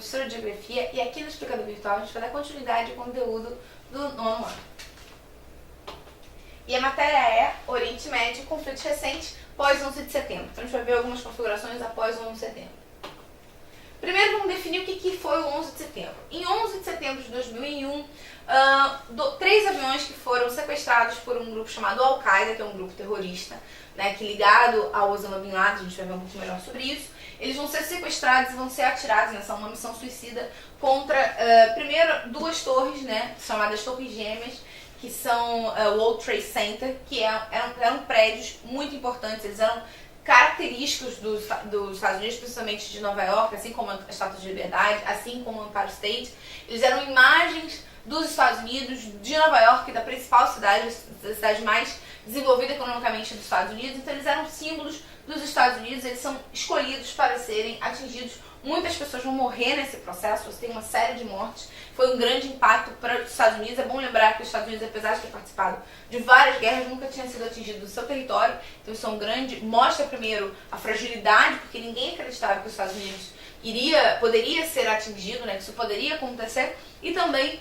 professora de Geografia e aqui no Explicador Virtual a gente vai dar continuidade ao conteúdo do 9º ano. E a matéria é Oriente Médio, conflitos recentes pós 11 de setembro. Então a gente vai ver algumas configurações após o 11 de setembro. Primeiro vamos definir o que foi o 11 de setembro. Em 11 de setembro de 2001, 3 aviões que foram sequestrados por um grupo chamado Al-Qaeda, que é um grupo terrorista, né, que ligado ao Osama Bin Laden, a gente vai ver um pouco melhor sobre isso. Eles vão ser sequestrados e vão ser atirados nessa uma missão suicida contra, primeiro, 2 torres, né, chamadas Torres Gêmeas, que são o World Trade Center, que eram prédios muito importantes, eles eram característicos dos Estados Unidos, principalmente de Nova York, assim como a Estátua de Liberdade, assim como o Empire State. Eles eram imagens dos Estados Unidos, de Nova York, da principal cidade, da cidade mais desenvolvida economicamente dos Estados Unidos. Então eles eram símbolos dos Estados Unidos, eles são escolhidos para serem atingidos. Muitas pessoas vão morrer nesse processo, você tem uma série de mortes. Foi um grande impacto para os Estados Unidos. É bom lembrar que os Estados Unidos, apesar de ter participado de várias guerras, nunca tinha sido atingido do seu território. Então isso é um grande... Mostra primeiro a fragilidade, porque ninguém acreditava que os Estados Unidos poderia ser atingido, né, que isso poderia acontecer. E também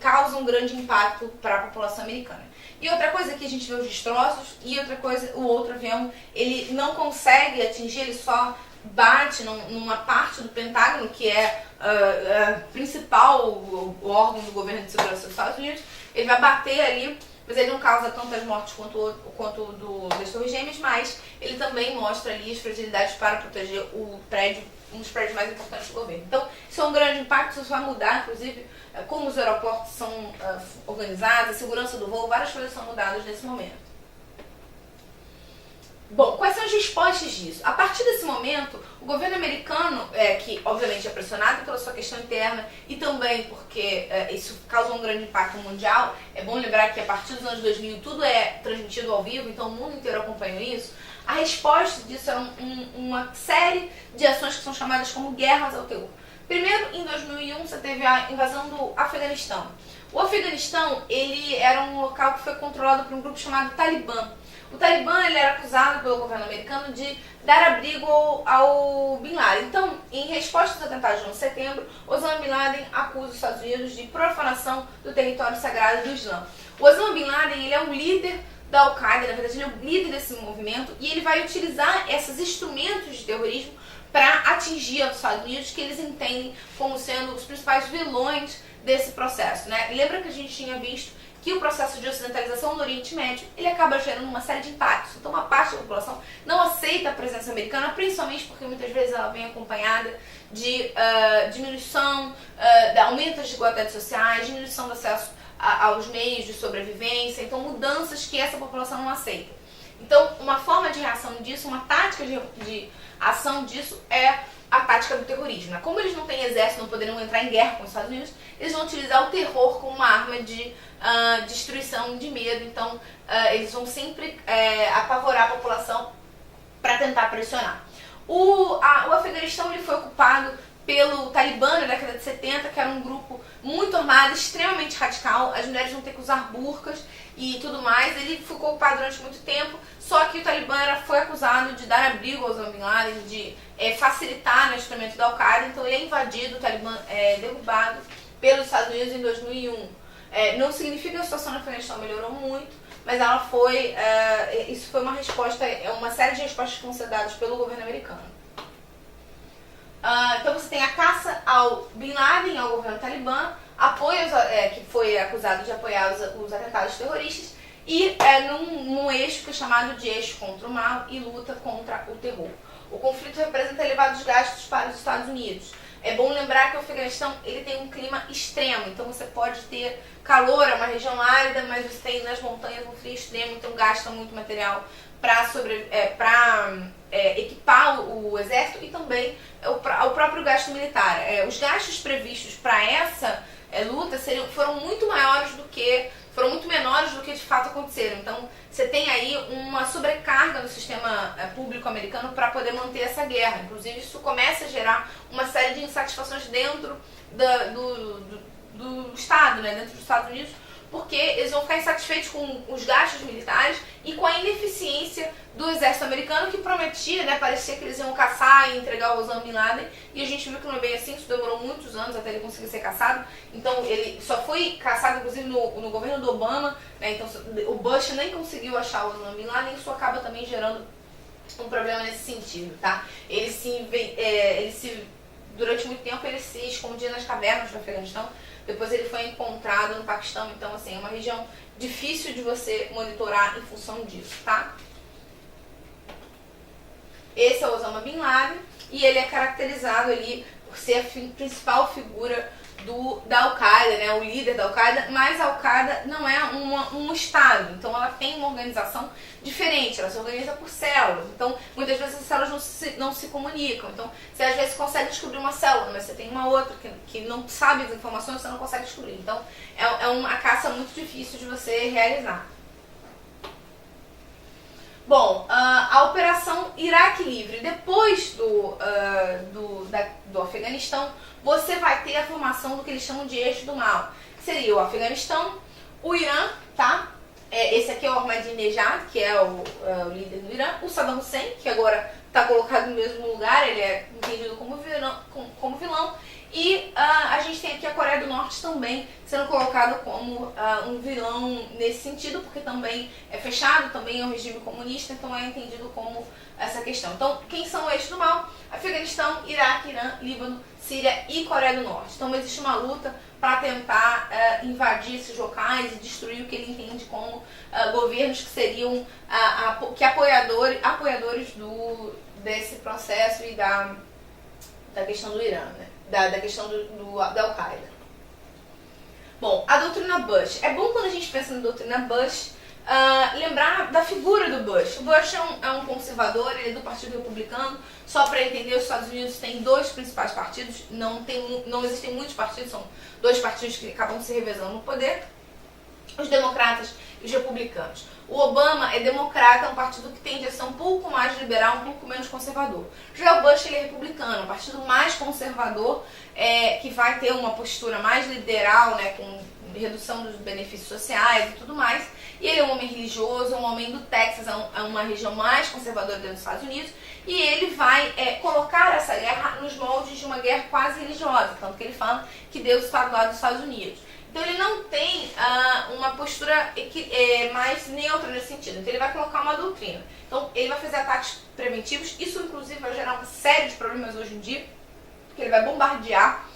causa um grande impacto para a população americana. E outra coisa que a gente vê os destroços, e outra coisa, o outro avião, ele não consegue atingir, ele só bate numa parte do Pentágono, que é a principal o órgão do governo de segurança dos Estados Unidos. Ele vai bater ali, mas ele não causa tantas mortes quanto o das Torres Gêmeas, mas ele também mostra ali as fragilidades para proteger o prédio, um dos prédios mais importantes do governo. Então, isso é um grande impacto, isso vai mudar, inclusive, como os aeroportos são organizados, a segurança do voo, várias coisas são mudadas nesse momento. Bom, quais são as respostas disso? A partir desse momento, o governo americano, que obviamente é pressionado pela sua questão interna e também porque isso causa um grande impacto mundial, é bom lembrar que a partir dos anos 2000 tudo é transmitido ao vivo, então o mundo inteiro acompanha isso. A resposta disso é uma série de ações que são chamadas como guerras ao terror. Primeiro, em 2001, você teve a invasão do Afeganistão. O Afeganistão, ele era um local que foi controlado por um grupo chamado Talibã. O Talibã ele era acusado pelo governo americano de dar abrigo ao Bin Laden. Então, em resposta aos atentados de 11 de setembro, Osama Bin Laden acusa os Estados Unidos de profanação do território sagrado do Islã. O Osama Bin Laden ele é um líder da Al-Qaeda, na verdade ele é o líder desse movimento, e ele vai utilizar esses instrumentos de terrorismo para atingir os Estados Unidos, que eles entendem como sendo os principais vilões desse processo, né? Lembra que a gente tinha visto que o processo de ocidentalização no Oriente Médio, ele acaba gerando uma série de impactos. Então, uma parte da população não aceita a presença americana, principalmente porque muitas vezes ela vem acompanhada de diminuição, de aumento das desigualdades sociais, diminuição do acesso aos meios de sobrevivência, então mudanças que essa população não aceita. Então, uma forma de reação disso, uma tática de ação disso é a tática do terrorismo, né? Como eles não têm exército, não poderiam entrar em guerra com os Estados Unidos, eles vão utilizar o terror como uma arma de destruição, de medo. Então, eles vão sempre apavorar a população para tentar pressionar. O Afeganistão ele foi ocupado pelo Talibã na década de 70, que era um grupo muito armado, extremamente radical. As mulheres vão ter que usar burcas e tudo mais. Ele ficou ocupado durante muito tempo, só que o Talibã foi acusado de dar abrigo ao Osama Bin Laden, de facilitar o instrumento da Al-Qaeda. Então ele é invadido, o Talibã é derrubado pelos Estados Unidos em 2001. Não significa que a situação no Afeganistão melhorou muito, mas ela foi, isso foi uma resposta, uma série de respostas que vão ser dadas pelo governo americano. Então você tem a caça ao Bin Laden, ao governo Talibã, que foi acusado de apoiar os atentados terroristas, e num eixo que é chamado de eixo contra o mal e luta contra o terror. O conflito representa elevados gastos para os Estados Unidos. É bom lembrar que o Afeganistão ele tem um clima extremo, então você pode ter calor, é uma região árida, mas você tem nas montanhas um frio extremo, então gasta muito material para equipar o exército e também o próprio gasto militar. Os gastos previstos para essa luta foram muito menores do que de fato aconteceram. Então você tem aí uma sobrecarga no sistema público americano para poder manter essa guerra. Inclusive isso começa a gerar uma série de insatisfações dentro do Estado, né, dentro dos Estados Unidos, porque eles vão ficar insatisfeitos com os gastos militares e com a ineficiência do exército americano, que prometia, né, parecia que eles iam caçar e entregar o Osama Bin Laden, e a gente viu que não é bem assim, isso demorou muitos anos até ele conseguir ser caçado. Então ele só foi caçado, inclusive, no governo do Obama, né, então o Bush nem conseguiu achar o Osama Bin Laden, e isso acaba também gerando um problema nesse sentido, tá? Durante muito tempo ele se escondia nas cavernas do Afeganistão, depois ele foi encontrado no Paquistão, então assim, é uma região difícil de você monitorar em função disso, tá? Esse é o Osama Bin Laden e ele é caracterizado ali por ser a principal figura da Al-Qaeda, né, o líder da Al-Qaeda, mas a Al-Qaeda não é um estado, então ela tem uma organização diferente, ela se organiza por células, então muitas vezes as células não se comunicam, então você às vezes consegue descobrir uma célula, mas você tem uma outra que não sabe as informações, você não consegue descobrir, então é uma caça muito difícil de você realizar. Bom, a Operação Iraque Livre, depois do Afeganistão, você vai ter a formação do que eles chamam de eixo do mal, que seria o Afeganistão, o Irã, tá? Esse aqui é o Ahmadinejad, que é o líder do Irã, o Saddam Hussein, que agora está colocado no mesmo lugar, ele é entendido como vilão, e a gente tem aqui a Coreia do Norte também sendo colocado como um vilão nesse sentido, porque também é fechado, também é um regime comunista, então é entendido como essa questão. Então, quem são estes do mal? Afeganistão, Iraque, Irã, Líbano, Síria e Coreia do Norte. Então existe uma luta para tentar invadir esses locais e destruir o que ele entende como governos que seriam apoiadores desse processo e da questão do Irã, né? Da questão da Al-Qaeda. Bom, a doutrina Bush. É bom quando a gente pensa na doutrina Bush lembrar da figura do Bush. O Bush é um conservador, ele é do Partido Republicano. Só para entender, os Estados Unidos têm dois principais partidos, não existem muitos partidos, são dois partidos que acabam se revezando no poder, os democratas e os republicanos. O Obama é democrata, um partido que tende a ser um pouco mais liberal, um pouco menos conservador. Já o Bush ele é republicano, um partido mais conservador, que vai ter uma postura mais liberal, né, com redução dos benefícios sociais e tudo mais. E ele é um homem religioso, um homem do Texas, é uma região mais conservadora dentro dos Estados Unidos, e ele vai colocar essa guerra nos moldes de uma guerra quase religiosa, tanto que ele fala que Deus está do lado dos Estados Unidos. Então ele não tem uma postura mais neutra nesse sentido, então ele vai colocar uma doutrina. Então ele vai fazer ataques preventivos, isso inclusive vai gerar uma série de problemas hoje em dia, porque ele vai bombardear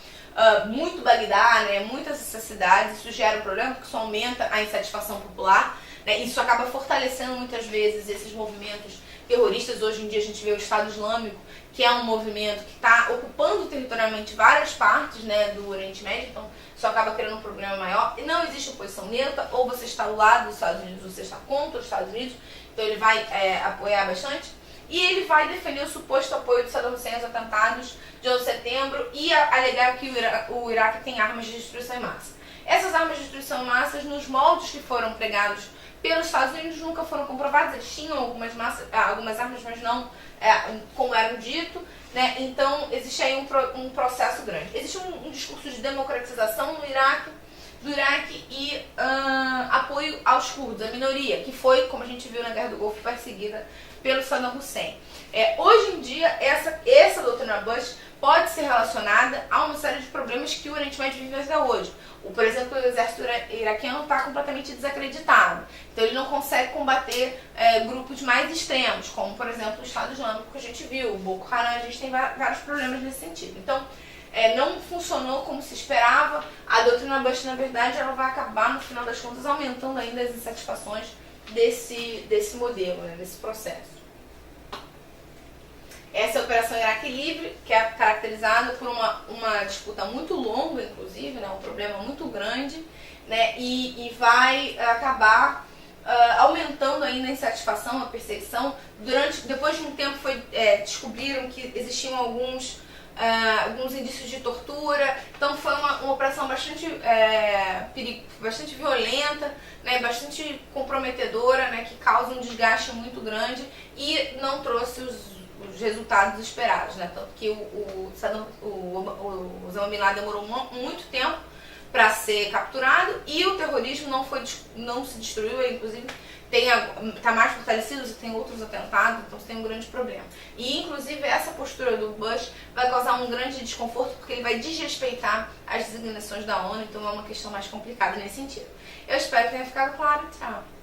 muito Bagdá, né, muitas dessas cidades, isso gera um problema porque isso aumenta a insatisfação popular, né, isso acaba fortalecendo muitas vezes esses movimentos terroristas. Hoje em dia a gente vê o Estado Islâmico, que é um movimento que está ocupando territorialmente várias partes, né, do Oriente Médio, então isso acaba criando um problema maior. E não existe oposição neutra, ou você está ao lado dos Estados Unidos, ou você está contra os Estados Unidos, então ele vai apoiar bastante. E ele vai defender o suposto apoio do Saddam Hussein aos atentados de 11 de setembro e alegar que o Iraque tem armas de destruição em massa. Essas armas de destruição em massa, nos moldes que foram pregados pelos Estados Unidos, nunca foram comprovadas. Eles tinham algumas armas, mas não como era dito, né? Então existe aí um processo grande. Existe um discurso de democratização do Iraque e apoio aos curdos, a minoria, que foi, como a gente viu na Guerra do Golfo, perseguida pelo Saddam Hussein. Hoje em dia, essa doutrina Bush pode ser relacionada a uma série de problemas que o Oriente Médio vive até hoje. Por exemplo, o exército iraquiano está completamente desacreditado. Então ele não consegue combater grupos mais extremos, como por exemplo o Estado Islâmico que a gente viu, o Boko Haram, a gente tem vários problemas nesse sentido. Então não funcionou como se esperava. A doutrina Bush, na verdade, ela vai acabar, no final das contas, aumentando ainda as insatisfações desse modelo, né, desse processo. Essa é a Operação Iraque Livre, que é caracterizada por uma disputa muito longa, inclusive, né, um problema muito grande, né, e vai acabar aumentando ainda a insatisfação, a perseguição. Depois de um tempo descobriram que existiam alguns indícios de tortura, então foi uma operação bastante violenta, né, bastante comprometedora, né, que causa um desgaste muito grande e não trouxe os resultados esperados, né, tanto que o Osama Bin Laden demorou muito tempo para ser capturado e o terrorismo não se destruiu, inclusive está mais fortalecido, você tem outros atentados, então você tem um grande problema. E inclusive essa postura do Bush vai causar um grande desconforto porque ele vai desrespeitar as designações da ONU, então é uma questão mais complicada nesse sentido. Eu espero que tenha ficado claro. Tchau.